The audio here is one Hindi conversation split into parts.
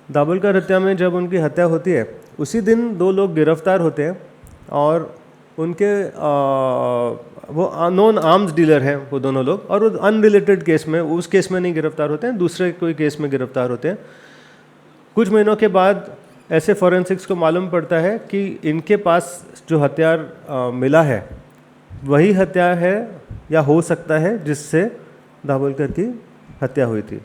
दाभोलकर हत्या में जब उनकी हत्या होती है उसी दिन दो लोग गिरफ्तार होते हैं और उनके वो अननोन आर्म्स डीलर हैं वो दोनों लोग, और वो अनरिलेटेड केस में, उस केस में नहीं गिरफ्तार होते हैं, दूसरे कोई केस में गिरफ्तार होते हैं। कुछ महीनों के बाद ऐसे फॉरेंसिक्स को मालूम पड़ता है कि इनके पास जो हथियार मिला है वही हथियार है या हो सकता है जिससे दाभोलकर की हत्या हुई थी।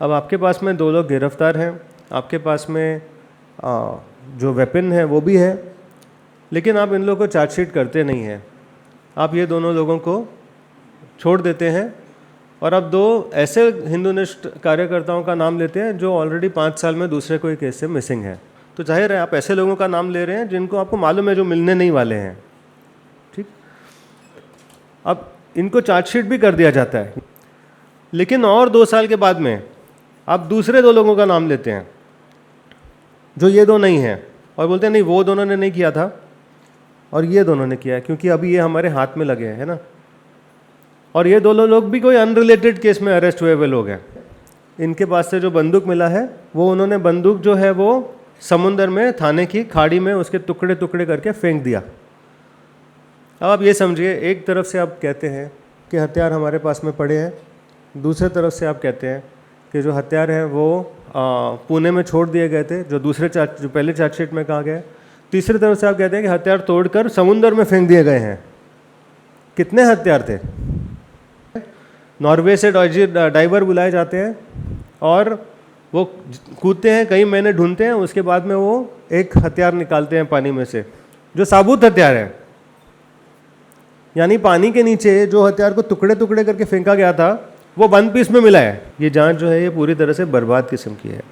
अब आपके पास में दो लोग गिरफ्तार हैं, आपके पास में जो वेपन है वो भी है, लेकिन आप इन लोगों को चार्जशीट करते नहीं हैं। आप ये दोनों लोगों को छोड़ देते हैं और अब दो ऐसे हिंदूनिष्ठ कार्यकर्ताओं का नाम लेते हैं जो ऑलरेडी 5 साल में दूसरे कोई केस से मिसिंग है। तो जाहिर है आप ऐसे लोगों का नाम ले रहे हैं जिनको आपको मालूम है जो मिलने नहीं वाले हैं। ठीक, अब इनको चार्जशीट भी कर दिया जाता है, लेकिन और 2 साल के बाद में आप दूसरे 2 लोगों का नाम लेते हैं जो ये दो नहीं हैं और बोलते हैं नहीं वो दोनों ने नहीं किया था और ये दोनों ने किया है, क्योंकि अभी ये हमारे हाथ में लगे हैं ना। और ये दोनों लोग भी कोई अनरिलेटेड केस में अरेस्ट हुए हुए लोग हैं। इनके पास से जो बंदूक मिला है वो उन्होंने बंदूक जो है वो समुंदर में थाने की खाड़ी में उसके टुकड़े टुकड़े करके फेंक दिया। अब आप ये समझिए, एक तरफ से आप कहते हैं कि हथियार हमारे पास में पड़े हैं, दूसरे तरफ से आप कहते हैं कि जो हथियार हैं वो पुणे में छोड़ दिए गए थे जो पहले चार्जशीट में कहा गया है। तीसरी तरफ से आप कहते हैं कि हथियार तोड़कर समुंदर में फेंक दिए गए हैं। कितने हथियार थे? नॉर्वे से डाइवर बुलाए जाते हैं और वो कूदते हैं, कई महीने ढूंढते हैं, उसके बाद में वो एक हथियार निकालते हैं पानी में से जो साबुत हथियार है। यानी पानी के नीचे जो हथियार को टुकड़े टुकड़े करके फेंका गया था वो 1 पीस में मिला है। ये जांच जो है ये पूरी तरह से बर्बाद किस्म की है।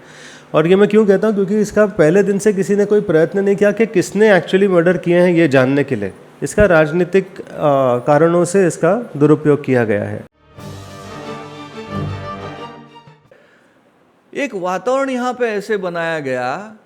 और ये मैं क्यों कहता हूँ, क्योंकि इसका पहले दिन से किसी ने कोई प्रयत्न नहीं किया कि किसने एक्चुअली मर्डर किए हैं ये जानने के लिए। इसका राजनीतिक कारणों से इसका दुरुपयोग किया गया है। एक वातावरण यहाँ पे ऐसे बनाया गया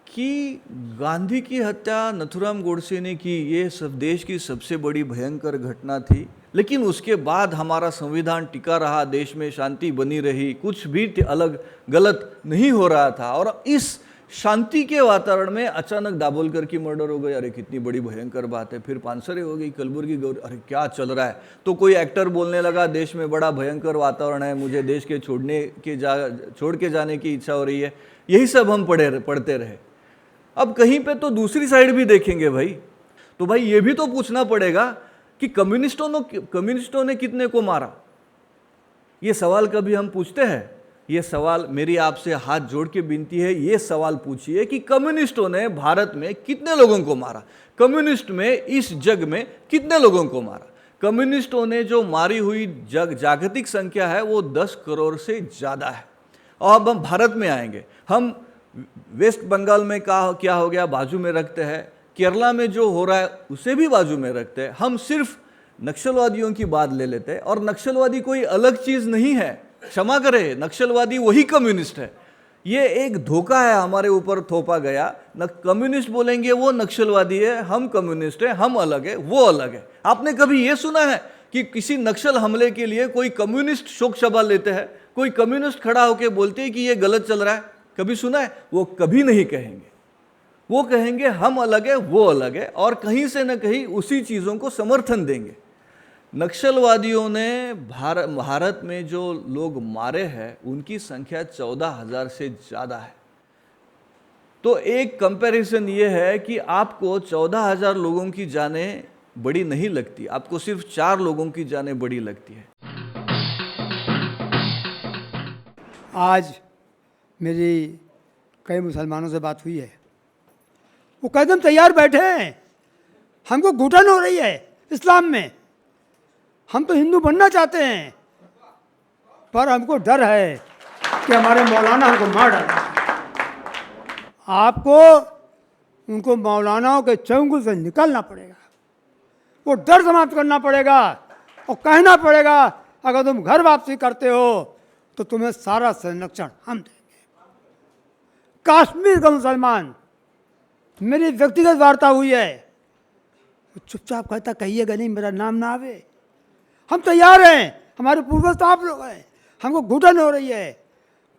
कि गांधी की हत्या नथुराम गोडसे ने की, ये सब देश की सबसे बड़ी भयंकर घटना थी, लेकिन उसके बाद हमारा संविधान टिका रहा, देश में शांति बनी रही, कुछ भी अलग गलत नहीं हो रहा था। और इस शांति के वातावरण में अचानक दाभोलकर की मर्डर हो गई। अरे कितनी बड़ी भयंकर बात है। फिर पानसरे हो गई, कलबुर्गी गौरी, अरे क्या चल रहा है। तो कोई एक्टर बोलने लगा देश में बड़ा भयंकर वातावरण है, मुझे देश के छोड़ के जाने की इच्छा हो रही है। यही सब हम पढ़ते रहे। अब कहीं पे तो दूसरी साइड भी देखेंगे भाई, तो भाई ये भी तो पूछना पड़ेगा कि कम्युनिस्टों ने कितने को मारा। ये सवाल कभी हम पूछते हैं? ये सवाल मेरी आपसे हाथ जोड़ के विनती है, ये सवाल पूछिए कि कम्युनिस्टों ने भारत में कितने लोगों को मारा, कम्युनिस्ट में इस जग में कितने लोगों को मारा। कम्युनिस्टों ने जो मारी हुई जागतिक संख्या है वो 10 करोड़ से ज़्यादा है। और अब हम भारत में आएंगे, हम वेस्ट बंगाल में क्या हो गया बाजू में रखते हैं, केरला में जो हो रहा है उसे भी बाजू में रखते हैं, हम सिर्फ नक्सलवादियों की बात ले लेते हैं। और नक्सलवादी कोई अलग चीज़ नहीं है, क्षमा करें, नक्सलवादी वही कम्युनिस्ट है। ये एक धोखा है हमारे ऊपर थोपा गया। न कम्युनिस्ट बोलेंगे वो नक्सलवादी है, हम कम्युनिस्ट है, हम अलग है, वो अलग है। आपने कभी ये सुना है कि किसी नक्सल हमले के लिए कोई कम्युनिस्ट शोक सभा लेते हैं, कोई कम्युनिस्ट खड़ा होकर बोलते हैं कि ये गलत चल रहा है? कभी सुना है? वो कभी नहीं कहेंगे। वो कहेंगे हम अलग है, वो अलग है, और कहीं से न कहीं उसी चीज़ों को समर्थन देंगे। नक्सलवादियों ने भारत में जो लोग मारे हैं उनकी संख्या 14,000 से ज़्यादा है। तो एक कंपैरिजन ये है कि आपको 14,000 लोगों की जानें बड़ी नहीं लगती, आपको सिर्फ 4 लोगों की जानें बड़ी लगती है। आज मेरी कई मुसलमानों से बात हुई है, वो कदम तैयार बैठे हैं, हमको घुटन हो रही है इस्लाम में, हम तो हिंदू बनना चाहते हैं, पर हमको डर है कि हमारे मौलाना हमको मार डालें। आपको उनको मौलानाओं के चंगुल से निकलना पड़ेगा, वो डर समाप्त करना पड़ेगा और कहना पड़ेगा अगर तुम घर वापसी करते हो तो तुम्हें सारा संरक्षण हम देंगे। कश्मीर का मुसलमान, मेरी व्यक्तिगत वार्ता हुई है, चुपचाप कहता कहिएगा नहीं मेरा नाम ना आवे, हम तैयार हैं, हमारे पूर्वज तो आप लोग हैं, हमको घुटन हो रही है,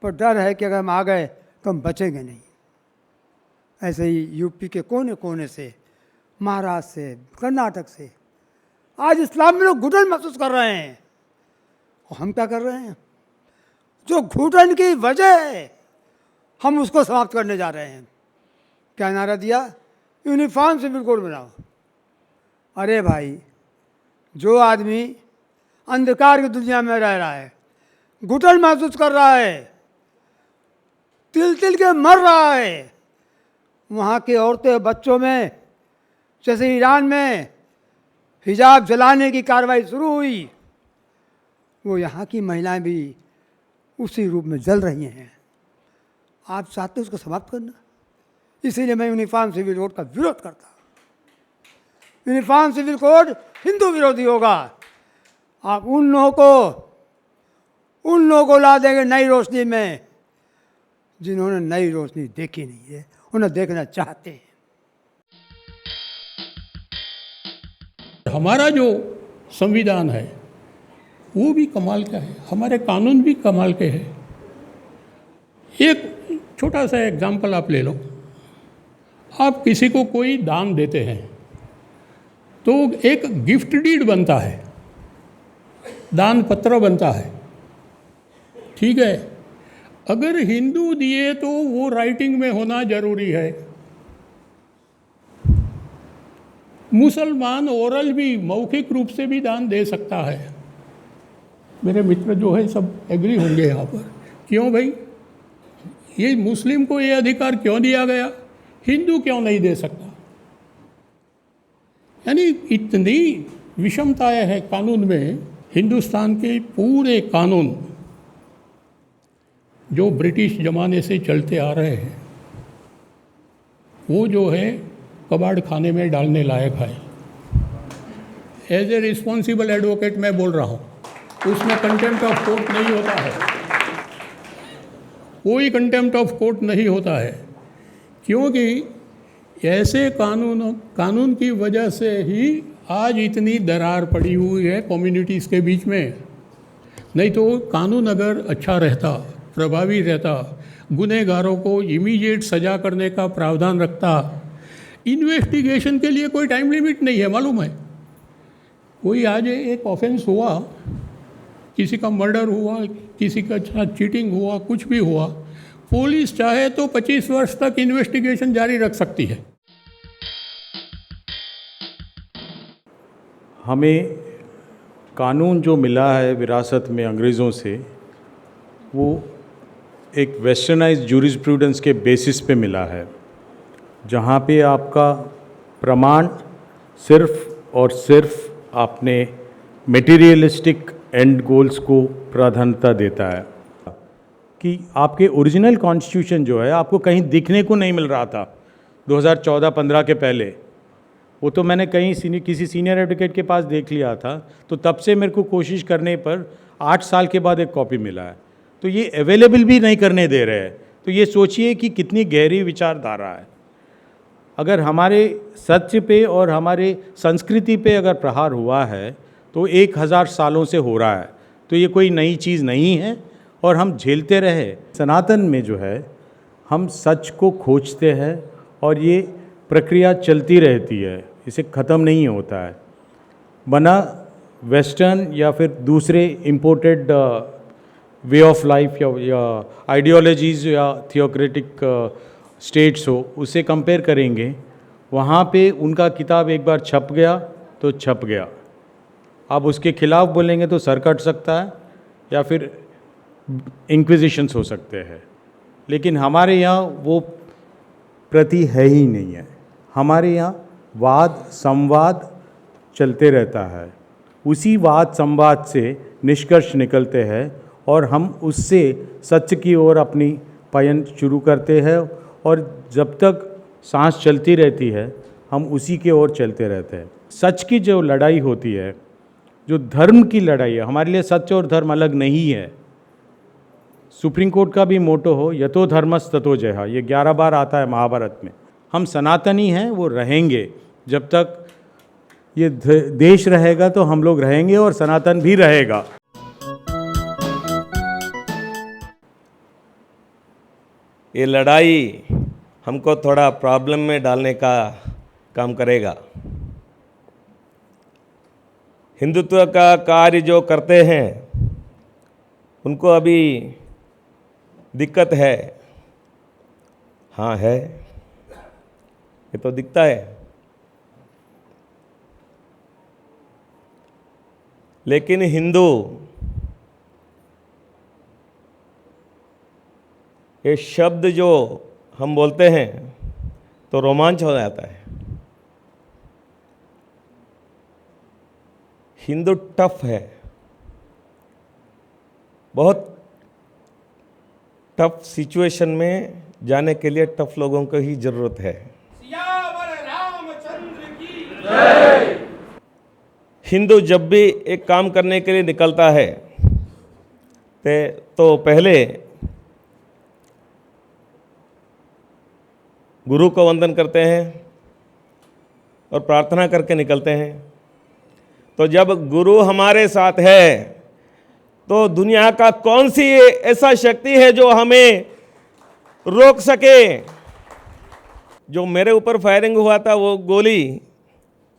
पर डर है कि अगर हम आ गए तो हम बचेंगे नहीं। ऐसे ही यूपी के कोने कोने से, महाराष्ट्र से, कर्नाटक से आज इस्लाम में लोग घुटन महसूस कर रहे हैं। और हम क्या कर रहे हैं? जो घुटन की वजह है हम उसको समाप्त करने जा रहे हैं। क्या नारा दिया? यूनिफॉर्म सिविल कोड बनाओ। अरे भाई, जो आदमी अंधकार की दुनिया में रह रहा है, घुटन महसूस कर रहा है, तिल तिल के मर रहा है, वहाँ के औरतें बच्चों में, जैसे ईरान में हिजाब जलाने की कार्रवाई शुरू हुई, वो यहाँ की महिलाएं भी उसी रूप में जल रही हैं। आप चाहते उसको समाप्त करना? इसीलिए मैं यूनिफॉर्म सिविल कोड का विरोध करता हूँ। यूनिफॉर्म सिविल कोड हिंदू विरोधी होगा। आप उन लोगों को ला देंगे नई रोशनी में जिन्होंने नई रोशनी देखी नहीं है, उन्हें देखना चाहते हैं। हमारा जो संविधान है वो भी कमाल का है, हमारे कानून भी कमाल के हैं। एक छोटा सा एग्जाम्पल आप ले लो। आप किसी को कोई दान देते हैं तो एक गिफ्ट डीड बनता है, दान पत्र बनता है, ठीक है। अगर हिंदू दिए तो वो राइटिंग में होना जरूरी है। मुसलमान ओरल भी, मौखिक रूप से भी दान दे सकता है। मेरे मित्र जो है सब एग्री होंगे यहाँ पर। क्यों भाई? ये मुस्लिम को ये अधिकार क्यों दिया गया? हिंदू क्यों नहीं दे सकता? यानी इतनी विषमताएं हैं कानून में। हिंदुस्तान के पूरे कानून जो ब्रिटिश ज़माने से चलते आ रहे हैं वो जो है कबाड़ खाने में डालने लायक है। एज ए रिस्पॉन्सिबल एडवोकेट मैं बोल रहा हूँ, उसमें कंटेम्प्ट ऑफ कोर्ट नहीं होता है, कोई कंटेम्प्ट ऑफ कोर्ट नहीं होता है, क्योंकि ऐसे कानून की वजह से ही आज इतनी दरार पड़ी हुई है कम्युनिटीज़ के बीच में। नहीं तो कानून अगर अच्छा रहता, प्रभावी रहता, गुनहगारों को इमीडिएट सजा करने का प्रावधान रखता, इन्वेस्टिगेशन के लिए कोई टाइम लिमिट नहीं है, मालूम है। कोई आज एक ऑफेंस हुआ, किसी का मर्डर हुआ, किसी का चीटिंग हुआ, कुछ भी हुआ, पुलिस चाहे तो 25 वर्ष तक इन्वेस्टिगेशन जारी रख सकती है। हमें कानून जो मिला है विरासत में अंग्रेज़ों से, वो एक वेस्टर्नाइज्ड जूरिस्प्रूडेंस के बेसिस पे मिला है, जहाँ पे आपका प्रमाण सिर्फ और सिर्फ अपने मटेरियलिस्टिक एंड गोल्स को प्राधान्यता देता है। कि आपके ओरिजिनल कॉन्स्टिट्यूशन जो है आपको कहीं दिखने को नहीं मिल रहा था 2014-15 के पहले। वो तो मैंने कहीं किसी सीनियर एडवोकेट के पास देख लिया था, तो तब से मेरे को कोशिश करने पर 8 साल के बाद एक कॉपी मिला है। तो ये अवेलेबल भी नहीं करने दे रहे हैं। तो ये सोचिए कि कितनी गहरी विचारधारा है। अगर हमारे सत्य पे और हमारे संस्कृति पे अगर प्रहार हुआ है तो 1000 सालों से हो रहा है, तो ये कोई नई चीज़ नहीं है और हम झेलते रहे। सनातन में जो है हम सच को खोजते हैं और ये प्रक्रिया चलती रहती है, इसे ख़त्म नहीं होता है। बना वेस्टर्न या फिर दूसरे इम्पोर्टेड वे ऑफ लाइफ या आइडियोलॉजीज़ या थियोक्रेटिक स्टेट्स हो, उससे कंपेयर करेंगे, वहाँ पे उनका किताब एक बार छप गया तो छप गया। आप उसके खिलाफ बोलेंगे तो सर कट सकता है या फिर इंक्विजिशंस हो सकते हैं। लेकिन हमारे यहाँ वो प्रति है ही नहीं है। हमारे यहाँ वाद संवाद चलते रहता है, उसी वाद संवाद से निष्कर्ष निकलते हैं और हम उससे सत्य की ओर अपनी पयन शुरू करते हैं, और जब तक सांस चलती रहती है हम उसी के ओर चलते रहते हैं। सच की जो लड़ाई होती है, जो धर्म की लड़ाई है, हमारे लिए सत्य और धर्म अलग नहीं है। सुप्रीम कोर्ट का भी मोटो हो यतो धर्मस् ततो जयः, ये 11 बार आता है महाभारत में। हम सनातनी हैं, वो रहेंगे। जब तक ये देश रहेगा तो हम लोग रहेंगे और सनातन भी रहेगा। ये लड़ाई हमको थोड़ा प्रॉब्लम में डालने का काम करेगा। हिंदुत्व का कार्य जो करते हैं उनको अभी दिक्कत है। हाँ है, ये तो दिखता है। लेकिन हिंदू ये शब्द जो हम बोलते हैं तो रोमांच हो जाता है। हिंदू टफ है, बहुत टफ सिचुएशन में जाने के लिए टफ लोगों को ही जरूरत है। हिंदू जब भी एक काम करने के लिए निकलता है तो पहले गुरु को वंदन करते हैं और प्रार्थना करके निकलते हैं। तो जब गुरु हमारे साथ है तो दुनिया का कौन सी ऐसा शक्ति है जो हमें रोक सके। जो मेरे ऊपर फायरिंग हुआ था वो गोली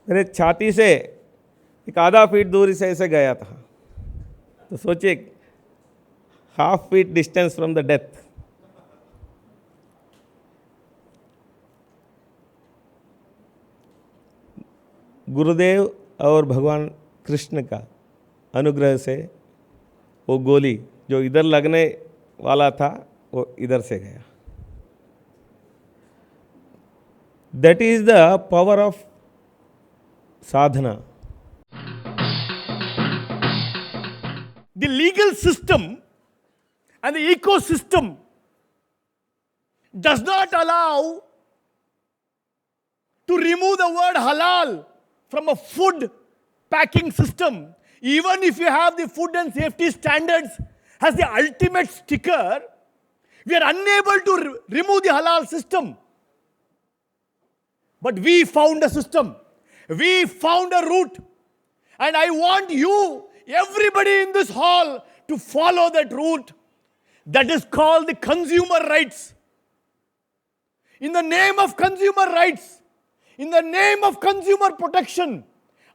मेरे छाती से एक आधा फीट दूरी से ऐसे गया था। तो सोचिए, half feet distance from the death. गुरुदेव और भगवान कृष्ण का अनुग्रह से वो गोली जो इधर लगने वाला था वो इधर से गया। That is the power of Sadhana. The legal system and the ecosystem does not allow to remove the word halal from a food packing system. Even if you have the food and safety standards as the ultimate sticker, we are unable to remove the halal system. But we found a system. We found a route. And I want you, everybody in this hall, to follow that route. That is called the consumer rights. In the name of consumer rights, in the name of consumer protection,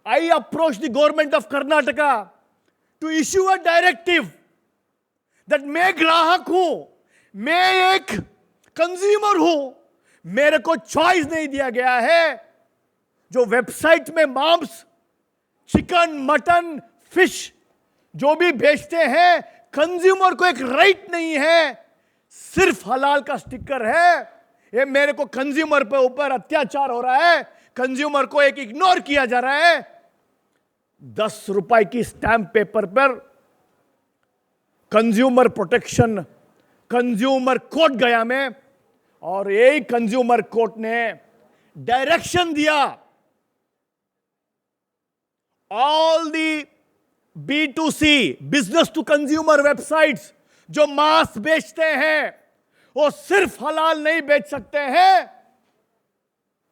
I approached the government of Karnataka to issue a directive that मैं ग्राहक हूं, मैं एक कंज्यूमर हूं, मेरे को चॉइस नहीं दिया गया है। जो वेबसाइट में मांस, चिकन, मटन, फिश जो भी बेचते हैं, कंज्यूमर को एक राइट नहीं है, सिर्फ हलाल का स्टिकर है। ये मेरे को कंज्यूमर पे ऊपर अत्याचार हो रहा है, कंज्यूमर को एक इग्नोर किया जा रहा है। 10 रुपए की स्टैंप पेपर पर कंज्यूमर प्रोटेक्शन, कंज्यूमर कोर्ट गया मैं, और यही कंज्यूमर कोर्ट ने डायरेक्शन दिया, all the B2C, business to consumer websites जो मांस बेचते हैं वो सिर्फ हलाल नहीं बेच सकते हैं,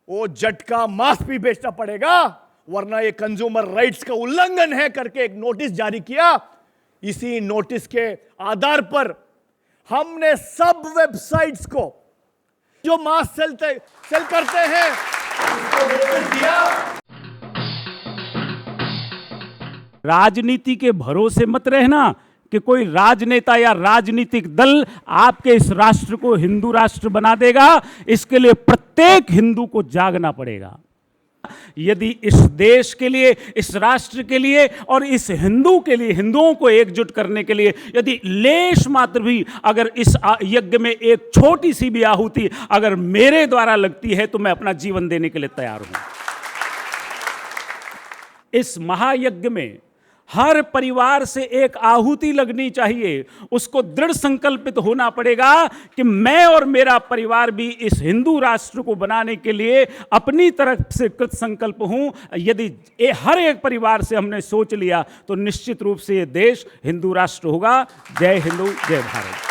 वो जटका मांस भी बेचना पड़ेगा, वरना ये कंज्यूमर राइट्स का उल्लंघन है करके एक नोटिस जारी किया। इसी नोटिस के आधार पर हमने सब वेबसाइट्स को जो मांस सेल करते हैं उनको नोटिस दिया। राजनीति के भरोसे मत रहना कि कोई राजनेता या राजनीतिक दल आपके इस राष्ट्र को हिंदू राष्ट्र बना देगा। इसके लिए प्रत्येक हिंदू को जागना पड़ेगा। यदि इस देश के लिए, इस राष्ट्र के लिए और इस हिंदू के लिए, हिंदुओं को एकजुट करने के लिए यदि लेश मात्र भी अगर इस यज्ञ में एक छोटी सी भी आहुति अगर मेरे द्वारा लगती है तो मैं अपना जीवन देने के लिए तैयार हूं। इस महायज्ञ में हर परिवार से एक आहुति लगनी चाहिए। उसको दृढ़ संकल्पित होना पड़ेगा कि मैं और मेरा परिवार भी इस हिंदू राष्ट्र को बनाने के लिए अपनी तरफ से कृत संकल्प हूं। यदि हर एक परिवार से हमने सोच लिया तो निश्चित रूप से ये देश हिंदू राष्ट्र होगा। जय हिंदू, जय भारत।